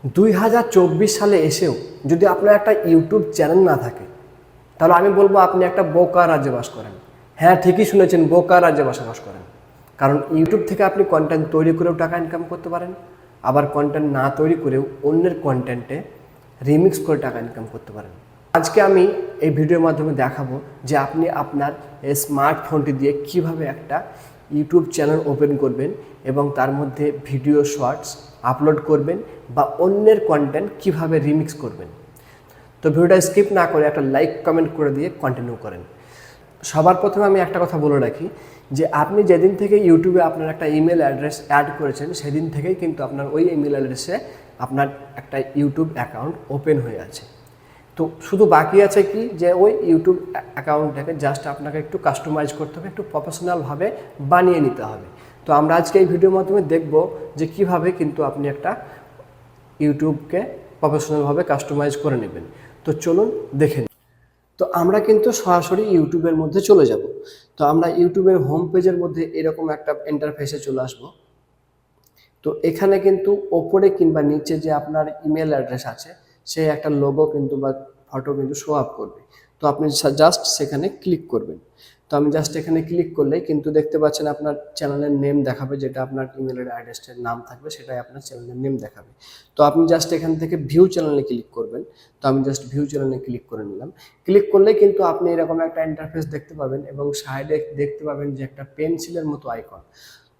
2024 সালে এসেও যদি আপনার একটা ইউটিউব চ্যানেল না থাকে, তাহলে আমি বলবো আপনি একটা বোকা রাজ্যে বাস করেন। হ্যাঁ, ঠিকই শুনেছেন, বোকা রাজ্যে বসবাস করেন। কারণ ইউটিউব থেকে আপনি কন্টেন্ট তৈরি করেও টাকা ইনকাম করতে পারেন, আবার কন্টেন্ট না তৈরি করেও অন্যের কন্টেন্টে রিমিক্স করে টাকা ইনকাম করতে পারেন। আজকে আমি এই ভিডিওর মাধ্যমে দেখাবো যে আপনি আপনার এই স্মার্টফোনটি দিয়ে কিভাবে একটা ইউটিউব চ্যানেল ওপেন করবেন এবং তার মধ্যে ভিডিও শর্টস আপলোড করবেন বা অন্যের কন্টেন্ট কিভাবে রিমিক্স করবেন। তো ভিডিওটা স্কিপ না করে একটা লাইক কমেন্ট করে দিয়ে কন্টিনিউ করেন। সবার প্রথমে আমি একটা কথা বলে রাখি যে আপনি যেদিন থেকে ইউটিউবে আপনার একটা ইমেল অ্যাড্রেস অ্যাড করেছেন সেদিন থেকেই কিন্তু আপনার ওই ইমেল অ্যাড্রেসে আপনার একটা ইউটিউব অ্যাকাউন্ট ওপেন হয়ে আছে। তো শুধু বাকি আছে কি যে ওই ইউটিউব অ্যাকাউন্টটাকে জাস্ট আপনাকে একটু কাস্টমাইজ করতে হবে, একটু প্রফেশনালভাবে বানিয়ে নিতে হবে। তো আমরা আজকে এই ভিডিওর মাধ্যমে দেখব যে কিভাবে কিন্তু আপনি একটা ইউটিউবকে প্রফেশনালভাবে কাস্টমাইজ করে নেবেন। তো চলুন দেখে নিই। তো আমরা কিন্তু সরাসরি ইউটিউবের মধ্যে চলে যাব। তো আমরা ইউটিউবের হোম পেজের মধ্যে এরকম একটা ইন্টারফেসে চলে আসব। তো এখানে কিন্তু ওপরে কিংবা নিচে যে আপনার ইমেল অ্যাড্রেস আছে সেই একটা লোগো কিন্তু বা ফটো কিন্তু শো আপ করবে। তো আপনি জাস্ট সেখানে ক্লিক করবেন। তো আমি জাস্ট এখানে ক্লিক করলেই কিন্তু দেখতে পাচ্ছেন আপনার চ্যানেলের নেম দেখাবে, যেটা আপনার ইমেলের অ্যাড্রেসের নাম থাকবে সেটাই আপনার চ্যানেলের নেম দেখাবে। তো আপনি জাস্ট এখান থেকে ভিউ চ্যানেলে ক্লিক করবেন। তো আমি জাস্ট ভিউ চ্যানেলে ক্লিক করে নিলাম। ক্লিক করলে কিন্তু আপনি এরকম একটা ইন্টারফেস দেখতে পাবেন এবং সাইডে দেখতে পাবেন যে একটা পেন্সিলের মতো আইকন।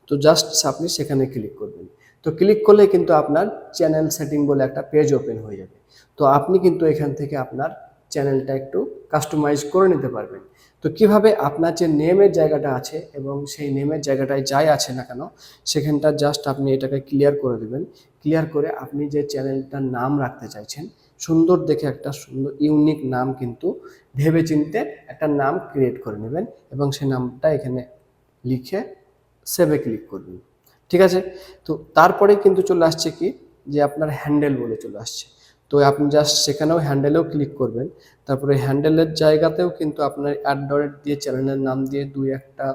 তো জাস্ট আপনি সেখানে ক্লিক করবেন। তো ক্লিক করলে কিন্তু আপনার চ্যানেল সেটিং বলে একটা পেজ ওপেন হয়ে যাবে। তো আপনি কিন্তু এখান থেকে আপনার চ্যানেলটা একটু কাস্টমাইজ করে নিতে পারবেন। তো কিভাবে আপনার যে নেমের জায়গাটা আছে এবং সেই নেমের জায়গাটায় যাই আছে না কেন সেখানটা জাস্ট আপনি এটাকে ক্লিয়ার করে দেবেন। ক্লিয়ার করে আপনি যে চ্যানেলটার নাম রাখতে চাইছেন সুন্দর দেখে একটা সুন্দর ইউনিক নাম কিন্তু ভেবেচিন্তে একটা নাম ক্রিয়েট করে নেবেন এবং সেই নামটা এখানে লিখে সেভে ক্লিক করবেন। ঠিক আছে? তো তারপরে কিন্তু চলে আসছে কি যে আপনার হ্যান্ডেল বলে চলে আসছে। তো আপনি জাস্ট সেখানেও হ্যান্ডেলেও ক্লিক করবেন। তারপরে হ্যান্ডেলের জায়গাতেও কিন্তু আপনার @ দিয়ে চ্যানেলের নাম দিয়ে ২-১টা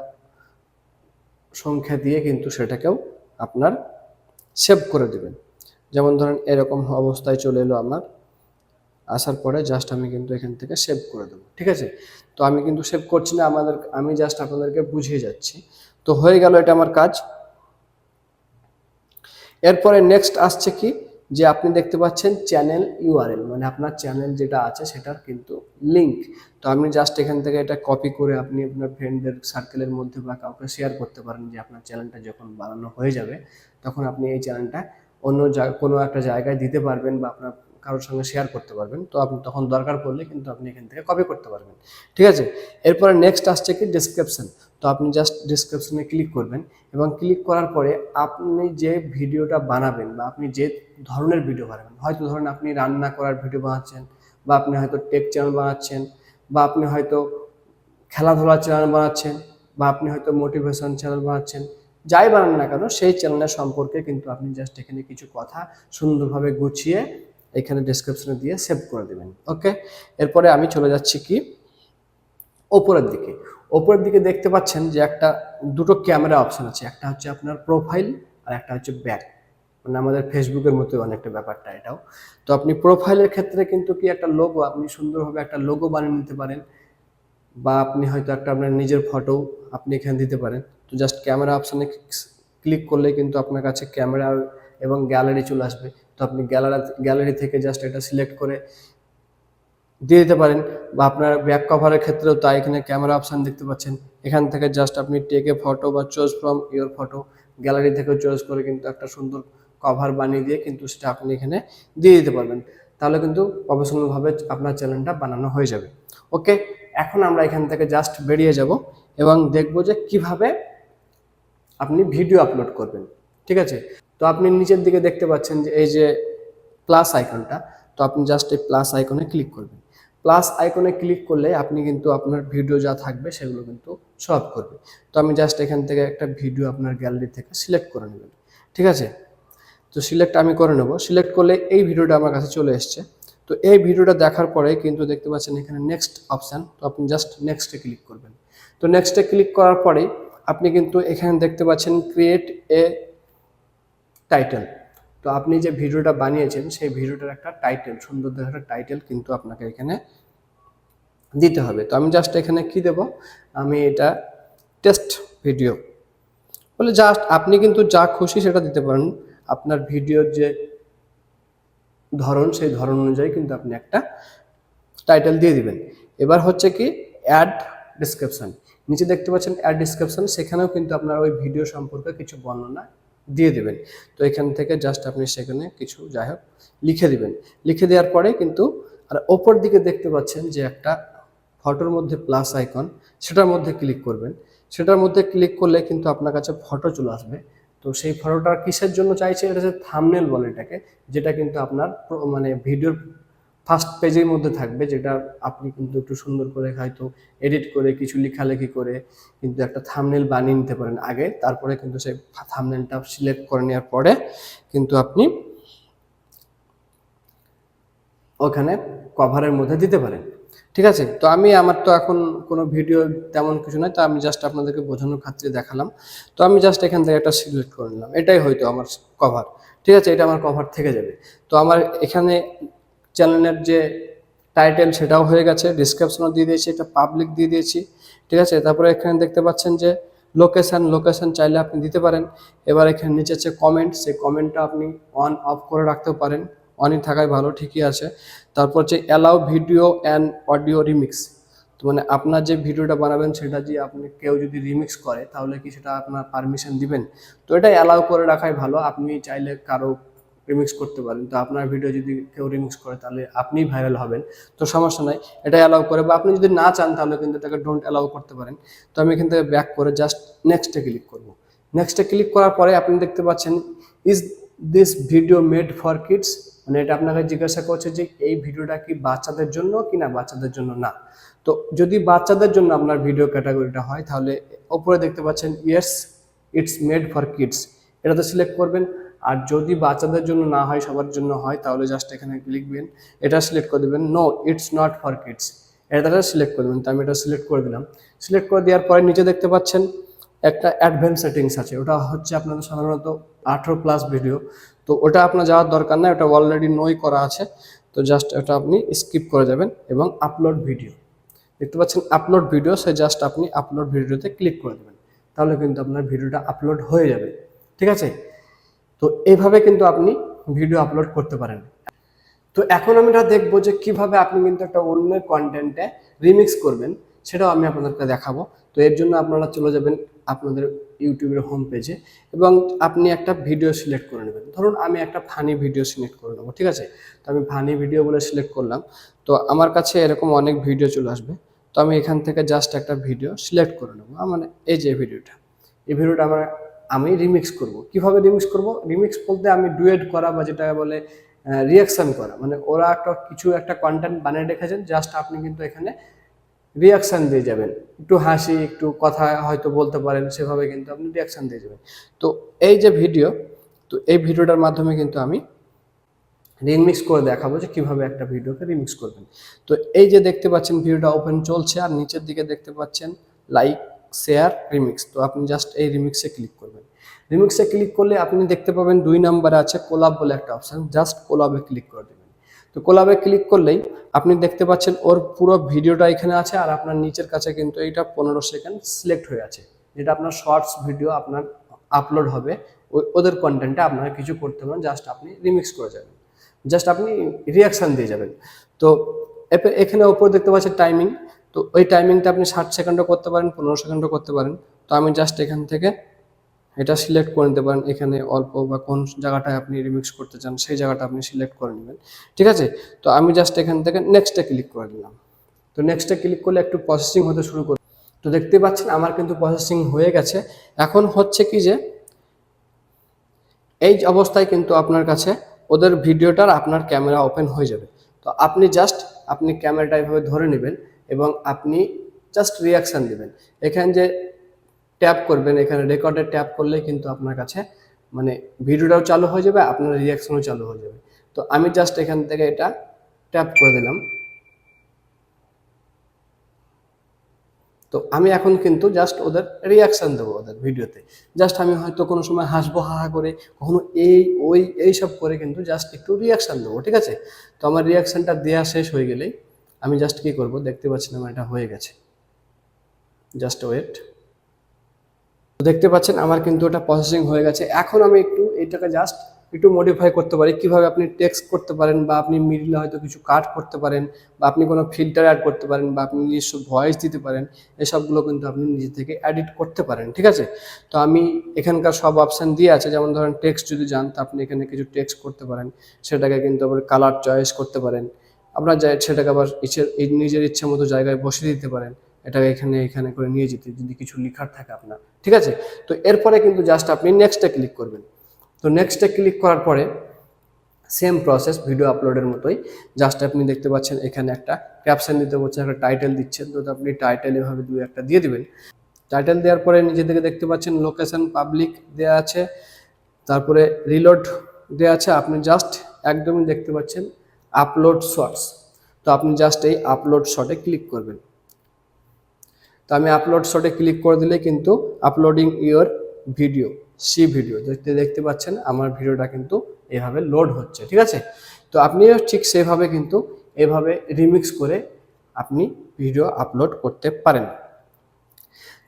সংখ্যা দিয়ে কিন্তু সেটাকেও আপনার সেভ করে দেবেন। যেমন ধরেন এরকম অবস্থায় চলে এলো আমার। আসার পরে জাস্ট আমি কিন্তু এখান থেকে সেভ করে দেবো। ঠিক আছে? তো আমি কিন্তু সেভ করছি না, আমি জাস্ট আপনাদেরকে বুঝিয়ে যাচ্ছি। তো হয়ে গেল এটা আমার কাজ। এরপরে নেক্সট আসছে কি যে আপনি দেখতে পাচ্ছেন চ্যানেল ইউআরএল, মানে আপনার চ্যানেল যেটা আছে সেটার কিন্তু লিঙ্ক। তো আপনি জাস্ট এখান থেকে এটা কপি করে আপনি আপনার ফ্রেন্ডদের সার্কেলের মধ্যে বা কাউকে শেয়ার করতে পারেন যে আপনার চ্যানেলটা যখন বানানো হয়ে যাবে তখন আপনি এই চ্যানেলটা অন্য কোনো একটা জায়গায় দিতে পারবেন বা আপনার কারোর সঙ্গে শেয়ার করতে পারবেন। তো আপনি তখন দরকার পড়লে কিন্তু আপনি এখান থেকে কপি করতে পারবেন। ঠিক আছে? এরপরে নেক্সট আসছে কি ডেসক্রিপশন। তো আপনি জাস্ট ডেসক্রিপশনে ক্লিক করবেন এবং ক্লিক করার পরে আপনি যে ভিডিওটা বানাবেন বা আপনি যে ধরনের ভিডিও বানাবেন, হয়তো ধরুন আপনি রান্না করার ভিডিও বানাচ্ছেন বা আপনি হয়তো টেক চ্যানেল বানাচ্ছেন বা আপনি হয়তো খেলাধুলার চ্যানেল বানাচ্ছেন বা আপনি হয়তো মোটিভেশন চ্যানেল বানাচ্ছেন, যাই বানান না কেন সেই চ্যানেলের সম্পর্কে কিন্তু আপনি জাস্ট এখানে কিছু কথা সুন্দরভাবে গুছিয়ে এখানে ডেসক্রিপশনে দিয়ে সেভ করে দেবেন। ওকে? এরপরে আমি চলে যাচ্ছি কি ওপরের দিকে। ওপরের দিকে দেখতে পাচ্ছেন যে দুটো ক্যামেরা অপশন আছে। একটা হচ্ছে আপনার প্রোফাইল আর একটা হচ্ছে ব্যাক। মানে আমাদের ফেসবুকের মতো অনেকটা ব্যাপারটা এটাও। তো আপনি প্রোফাইলের ক্ষেত্রে কিন্তু কি একটা লোগো, আপনি সুন্দরভাবে একটা লোগো বানিয়ে নিতে পারেন বা আপনি হয়তো একটা আপনার নিজের ফটো আপনি এখানে দিতে পারেন। তো জাস্ট ক্যামেরা অপশনে ক্লিক করলে কিন্তু আপনার কাছে ক্যামেরা এবং গ্যালারি চলে আসবে। তো আপনি গ্যালারি থেকে জাস্ট এটা সিলেক্ট করে দিয়ে দিতে পারেন বা আপনার ব্যাক কভারের ক্ষেত্রেও তাই। এখানে ক্যামেরা অপশান দেখতে পাচ্ছেন, এখান থেকে জাস্ট আপনি টেক এ ফটো বা choose from your photo gallery থেকে চয়েস করে কিন্তু একটা সুন্দর কভার বানিয়ে দিয়ে কিন্তু সেটা আপনি এখানে দিয়ে দিতে পারবেন। তাহলে কিন্তু প্রফেশনালভাবে আপনার চ্যানেলটা বানানো হয়ে যাবে। ওকে? এখন আমরা এখান থেকে জাস্ট বেরিয়ে যাব এবং দেখব যে কিভাবে আপনি ভিডিও আপলোড করবেন। ঠিক আছে? তো আপনি নিচের দিকে দেখতে পাচ্ছেন যে এই যে প্লাস আইকনটা, তো আপনি জাস্ট এই প্লাস আইকনে ক্লিক করবেন। প্লাস আইকনে ক্লিক করলে আপনি কিন্তু আপনার ভিডিও যা থাকবে সেগুলো কিন্তু শো আপ করবে। তো আমি জাস্ট এখান থেকে একটা ভিডিও আপনার গ্যালারি থেকে সিলেক্ট করে নেবেন। ঠিক আছে? তো সিলেক্ট আমি করে নেব। সিলেক্ট করলে এই ভিডিওটা আমার কাছে চলে এসছে। তো এই ভিডিওটা দেখার পরে কিন্তু দেখতে পাচ্ছেন এখানে নেক্সট অপশান। তো আপনি জাস্ট নেক্সটে ক্লিক করবেন। তো নেক্সটে ক্লিক করার পরেই আপনি কিন্তু এখানে দেখতে পাচ্ছেন ক্রিয়েট এ টাইটেল। তো আপনি যে ভিডিওটা বানিয়েছেন সেই ভিডিওটার একটা টাইটেল, সুন্দর দেখে একটা টাইটেল কিন্তু আপনাকে এখানে দিতে হবে। তো আমি জাস্ট এখানে কি দেব, আমি এটা টেস্ট ভিডিও বলে জাস্ট আপনি কিন্তু যা খুশি সেটা দিতে পারেন। আপনার ভিডিওর যে ধরন সেই ধরন অনুযায়ী কিন্তু আপনি একটা টাইটেল দিয়ে দিবেন। এবার হচ্ছে কি অ্যাড ডিসক্রিপশন, নিচে দেখতে পাচ্ছেন অ্যাড ডিসক্রিপশন, সেখানেও কিন্তু আপনার ওই ভিডিও সম্পর্কে কিছু বর্ণনা দিয়ে দিবেন। তো এখান থেকে জাস্ট আপনি সেখানে কিছু যাই হোক লিখে দিবেন। লিখে দেওয়ার পরে কিন্তু আর ওপর দিকে দেখতে পাচ্ছেন যে একটা ফটোর মধ্যে প্লাস আইকন, সেটার মধ্যে ক্লিক করবেন। সেটার মধ্যে ক্লিক করলে কিন্তু আপনার কাছে ফটো চলে আসবে। তো সেই ফটোটা কিসের জন্য চাইছে, এটা হচ্ছে থাম্বনেল বলে এটাকে, যেটা কিন্তু আপনার মানে ভিডিওর ফার্স্ট পেজের মধ্যে থাকবে, যেটা আপনি কিন্তু একটু সুন্দর করে হয়তো এডিট করে কিছু লেখালেখি করে কিন্তু একটা থাম্বনেল বানিয়ে নিতে পারেন আগে। তারপরে কিন্তু সেই থাম্বনেলটা সিলেক্ট করে নেওয়ার পরে কিন্তু আপনি ওখানে কভারের মধ্যে দিতে পারেন। ঠিক আছে, তো আমার তো এখন কোনো ভিডিও তেমন কিছু নয়, তো আমি জাস্ট আপনাদেরকে বোঝানোর খাতিরে দেখালাম। তো আমি জাস্ট এখান থেকে একটা সিলেক্ট করে নিলাম, এটাই হয়তো আমার কভার। ঠিক আছে, এটা আমার কভার থেকে যাবে। তো আমার এখানে চ্যানেলের যে টাইটেল সেটাও হয়ে গেছে, ডিসক্রিপশনও দিয়ে দিয়েছি, এটা পাবলিক দিয়ে দিয়েছি। ঠিক আছে, তারপরে এখানে দেখতে পাচ্ছেন যে লোকেশন চাইলে আপনি দিতে পারেন। এবার এখানে নিচে আছে কমেন্ট, সেই কমেন্টটা আপনি অন অফ করে রাখতেও পারেন, অনই থাকাই ভালো, ঠিকই আছে। তারপর হচ্ছে allow video and audio remix, তো মানে আপনার যে ভিডিওটা বানাবেন সেটা যে আপনি কেউ যদি রিমিক্স করে তাহলে কি সেটা আপনার পারমিশন দিবেন? তো এটা অ্যালাউ করে রাখাই ভালো, আপনি চাইলে কারো রিমিক্স করতে পারেন। তো আপনার ভিডিও যদি কেউ রিমিক্স করে তাহলে আপনিই ভাইরাল হবেন, তো সমস্যা নাই, এটা অ্যালাউ করে। বা আপনি যদি না চান তাহলে কিন্তু এটাকে ডোন্ট অ্যালাউ করতে পারেন। তো আমি এখান থেকে ব্যাক করে জাস্ট নেক্সটে ক্লিক করব। নেক্সটে ক্লিক করার পরে আপনি দেখতে পাচ্ছেন is this video made for kids, মানে এটা আপনাকে জিজ্ঞাসা করছে যে এই ভিডিওটা কি বাচ্চাদের জন্য কি না বাচ্চাদের জন্য না। তো যদি বাচ্চাদের জন্য আপনার ভিডিও ক্যাটাগরিটা হয় তাহলে উপরে দেখতে পাচ্ছেন yes it's made for kids, এটাতে সিলেক্ট করবেন। আর যদি বাচ্চাদের জন্য না হয়, সবার জন্য হয়, তাহলে জাস্ট এখানে লিখবেন, এটা সিলেক্ট করে দেবেন no it's not for kids, এটা সিলেক্ট করে দেবেন। তো আমি এটা সিলেক্ট করে দিলাম। সিলেক্ট করে দেওয়ার পরে নিচে দেখতে পাচ্ছেন একটা অ্যাডভান্স সেটিংস আছে, ওটা হচ্ছে আপনাদের সাধারণত 18+ ভিডিও, তো ওটা আপনার যাওয়ার দরকার নাই, ওটা অলরেডি নই করা আছে। তো জাস্ট এটা আপনি স্কিপ করে যাবেন এবং আপলোড ভিডিও দেখতে পাচ্ছেন আপলোড ভিডিও, সে জাস্ট আপনি আপলোড ভিডিওতে ক্লিক করে দেবেন, তাহলে কিন্তু আপনার ভিডিওটা আপলোড হয়ে যাবে। ঠিক আছে, তো এইভাবে কিন্তু আপনি ভিডিও আপলোড করতে পারেন। তো এখন আমরা দেখবো যে কিভাবে আপনি কিন্তু একটা অন্যের কন্টেন্টে রিমিক্স করবেন, সেটাও আমি আপনাদেরকে দেখাবো। তো এর জন্য আপনারা চলে যাবেন আপনাদের ইউটিউবের হোম পেজে এবং আপনি একটা ভিডিও সিলেক্ট করে নেবেন। ধরুন আমি একটা ফানি ভিডিও সিলেক্ট করে নেবো। ঠিক আছে, তো আমি ফানি ভিডিও বলে সিলেক্ট করলাম। তো আমার কাছে এরকম অনেক ভিডিও চলে আসবে। তো আমি এখান থেকে জাস্ট একটা ভিডিও সিলেক্ট করে নেবো, মানে এই যে ভিডিওটা, এই ভিডিওটা আমি রিমিক্স করব। কিভাবে রিমিক্স করব? রিমিক্স বলতে আমি ডুয়েট করা বা যেটা বলে রিয়াকশন করা, মানে ওরা একটা কন্টেন্ট বানিয়ে রেখেছেন, জাস্ট আপনি কিন্তু এখানে রিয়াকশান দিয়ে যাবেন, একটু হাসি একটু কথা হয়তো বলতে পারেন, সেভাবে কিন্তু আপনি রিয়াকশান দিয়ে যাবেন। তো এই যে ভিডিও, তো এই ভিডিওটার মাধ্যমে কিন্তু আমি রিমিক্স করে দেখাবো যে কিভাবে একটা ভিডিওকে রিমিক্স করবেন। তো এই যে দেখতে পাচ্ছেন ভিডিওটা ওপেন চলছে, আর নিচের দিকে দেখতে পাচ্ছেন লাইক শেয়ার রিমিক্স, তো আপনি জাস্ট এই রিমিক্সে ক্লিক করবেন। রিমিক্সে ক্লিক করলে আপনি দেখতে পাবেন 2 নম্বরে আছে কোলাব বলে একটা অপশান, জাস্ট কোলাবে ক্লিক করে দেবেন। তো কোলাবে ক্লিক করলেই আপনি দেখতে পাচ্ছেন ওর পুরো ভিডিওটা এখানে আছে, আর আপনার নিচের কাছে কিন্তু এইটা 15 সেকেন্ড সিলেক্ট হয়ে আছে, যেটা আপনার শর্টস ভিডিও আপনার আপলোড হবে। ওদের কন্টেন্টে আপনারা কিছু করতে পারেন, জাস্ট আপনি রিমিক্স করে যাবেন, জাস্ট আপনি রিয়াকশান দিয়ে যাবেন। তো এখানে ওপর দেখতে পাচ্ছেন টাইমিং, তো ওই টাইমিংটা আপনি 60 সেকেন্ডও করতে পারেন, 15 সেকেন্ডও করতে পারেন। তো আমি জাস্ট এখান থেকে এটা সিলেক্ট করে নিতে পারেন, এখানে অল্প বা কোন জায়গাটায় আপনি রিমিক্স করতে চান সেই জায়গাটা আপনি সিলেক্ট করে নেবেন। ঠিক আছে, তো আমি জাস্ট এখান থেকে নেক্সটে ক্লিক করে দিলাম। তো নেক্সটে ক্লিক করলে একটু প্রসেসিং হতে শুরু করে, তো দেখতে পাচ্ছেন আমার কিন্তু প্রসেসিং হয়ে গেছে। এখন হচ্ছে কি যে এই অবস্থায় কিন্তু আপনার কাছে ওদের ভিডিওটার আপনার ক্যামেরা ওপেন হয়ে যাবে। তো আপনি ক্যামেরাটা এইভাবে ধরে নেবেন এবং আপনি জাস্ট রিয়াকশান দিবেন। এখানে যে ট্যাপ করবেন, এখানে রেকর্ডে ট্যাপ করলে কিন্তু আপনার কাছে মানে ভিডিওটাও চালু হয়ে যাবে, আপনার রিয়াকশনও চালু হয়ে যাবে। তো আমি জাস্ট এখান থেকে এটা ট্যাপ করে দিলাম। তো আমি এখন কিন্তু জাস্ট ওদের রিয়াকশান দেবো ওদের ভিডিওতে। জাস্ট আমি হয়তো কোনো সময় হাসবো হা করে, কখনো এইসব করে কিন্তু জাস্ট একটু রিয়াকশান দেবো, ঠিক আছে। তো আমার রিয়াকশানটা দেওয়া শেষ হয়ে গেলেই আমি জাস্ট কী করবো, দেখতে পাচ্ছেন আমার এটা হয়ে গেছে, জাস্ট ওয়েট। দেখতে পাচ্ছেন আমার কিন্তু ওটা প্রসেসিং হয়ে গেছে। এখন আমি একটু এটাকে জাস্ট একটু মডিফাই করতে পারি। কিভাবে আপনি টেক্সট করতে পারেন, বা আপনি মিডলে হয়তো কিছু কাট করতে পারেন, বা আপনি কোনো ফিল্টার অ্যাড করতে পারেন, বা আপনি নিজস্ব ভয়েস দিতে পারেন, এসবগুলো কিন্তু আপনি নিজে থেকে এডিট করতে পারেন, ঠিক আছে। তো আমি এখানকার সব অপশান দিয়ে আছে, যেমন ধরেন টেক্সট যদি যান তো আপনি এখানে কিছু টেক্সট করতে পারেন, সেটাকে কিন্তু আবার কালার চয়েস করতে পারেন, আপনার সেটাকে আবার নিজের ইচ্ছে মতো জায়গায় বসিয়ে দিতে পারেন, এটাকে এখানে এখানে করে নিয়ে যেতে, যদি কিছু লেখার থাকে আপনার, ঠিক আছে। তো এরপরে কিন্তু জাস্ট আপনি নেক্সটে ক্লিক করবেন। তো নেক্সটে ক্লিক করার পরে সেম প্রসেস ভিডিও আপলোডের মতোই, জাস্ট আপনি দেখতে পাচ্ছেন এখানে একটা ক্যাপশন দিতে বলছে, একটা টাইটেল দিচ্ছেন, তো আপনি টাইটেল এভাবে দুই একটা দিয়ে দিবেন। টাইটেল দেওয়ার পরে নিজে থেকে দেখতে পাচ্ছেন লোকেশন পাবলিক দেওয়া আছে, তারপরে রিলোড দেওয়া আছে। আপনি জাস্ট একদমই দেখতে পাচ্ছেন আপলোড শর্টস, তো আপনি জাস্ট এই আপলোড শর্টে ক্লিক করবেন। তো আমি আপলোড শটে ক্লিক করে দিলে কিন্তু আপলোডিং ইওর ভিডিও ভিডিও দেখতে পাচ্ছেন আমার ভিডিওটা কিন্তু এভাবে লোড হচ্ছে, ঠিক আছে। তো আপনিও ঠিক সেভাবে কিন্তু এভাবে রিমিক্স করে আপনি ভিডিও আপলোড করতে পারেন।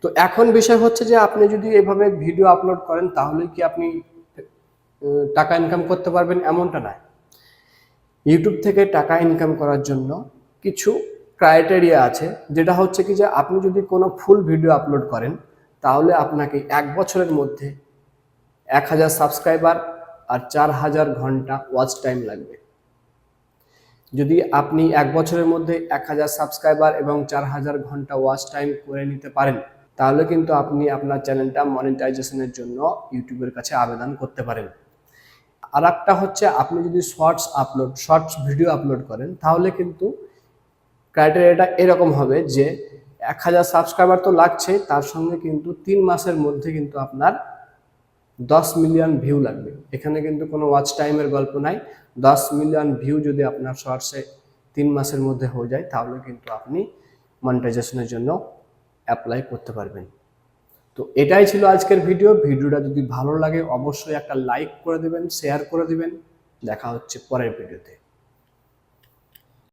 তো এখন বিষয় হচ্ছে যে আপনি যদি এভাবে ভিডিও আপলোড করেন তাহলে কি আপনি টাকা ইনকাম করতে পারবেন, এমনটা নয়। ইউটিউব থেকে টাকা ইনকাম করার জন্য কিছু ক্রাইটেরিয়া আছে, যেটা হচ্ছে কি যে আপনি যদি কোনো ফুল ভিডিও আপলোড করেন তাহলে আপনাকে 1 বছরের মধ্যে 1000 সাবস্ক্রাইবার আর 4000 ঘন্টা ওয়াচ টাইম লাগবে। যদি আপনি 1 বছরের মধ্যে 1000 সাবস্ক্রাইবার এবং 4000 ঘন্টা ওয়াচ টাইম করে নিতে পারেন, তাহলে কিন্তু আপনি আপনার চ্যানেলটা মনিটাইজেশনের জন্য ইউটিউবের কাছে আবেদন করতে পারেন। আর একটা হচ্ছে আপনি যদি শর্টস ভিডিও আপলোড করেন তাহলে কিন্তু ক্রাইটেরিয়াটা এরকম হবে যে 1000 সাবস্ক্রাইবার তো লাগছে, তার সঙ্গে কিন্তু 3 মাসের মধ্যে কিন্তু আপনার 10 মিলিয়ন ভিউ লাগবে। এখানে কিন্তু কোনো ওয়াচ টাইমের গল্প নাই। 10 মিলিয়ন ভিউ যদি আপনার শর্টসে 3 মাসের মধ্যে হয়ে যায় তাহলে কিন্তু আপনি মনিটাইজেশনের জন্য অ্যাপ্লাই করতে পারবেন। তো এটাই ছিল আজকের ভিডিওটা যদি ভালো লাগে অবশ্যই একটা লাইক করে দেবেন, শেয়ার করে দেবেন। দেখা হচ্ছে পরের ভিডিওতে।